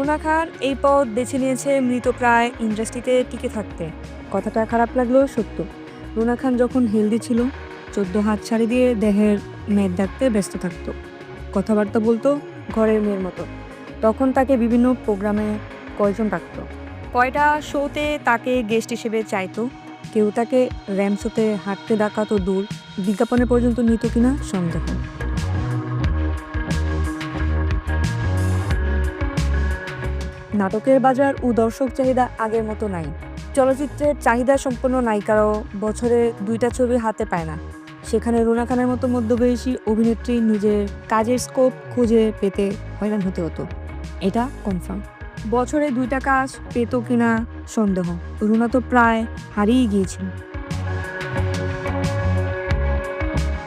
রুনা খান এই পথ বেছে নিয়েছে মৃতপ্রায় ইন্ডাস্ট্রিতে টিকে থাকতে। কথাটা খারাপ লাগলেও সত্য। রুনা খান যখন হেলদি ছিল 14 হাত ছাড়ি দিয়ে দেহের মেদ ডাকতে ব্যস্ত থাকতো, কথাবার্তা বলতো ঘরের মেয়ের মতো। তখন তাকে বিভিন্ন প্রোগ্রামে কয়জন ডাকতো, কয়টা শোতে তাকে গেস্ট হিসেবে চাইতো। কেউ তাকে র্যামশোতে হাঁটতে ডাকা তো দূর, বিজ্ঞাপনে পর্যন্ত নিত কিনা সন্দেহ। নাটকের বাজার ও দর্শক চাহিদা আগের মতো নাই। চলচ্চিত্রের চাহিদা সম্পন্ন নায়িকারাও বছরে 2টা ছবি হাতে পায় না। সেখানে রুনা খানের মতো মধ্যবয়সী অভিনেত্রী নিজের কাজের স্কোপ খুঁজে পেতে হয়রান হতে হতো, এটা কনফার্ম। বছরে 2টা কাজ পেত কিনা সন্দেহ। রুনা তো প্রায় হারিয়ে গিয়েছিল।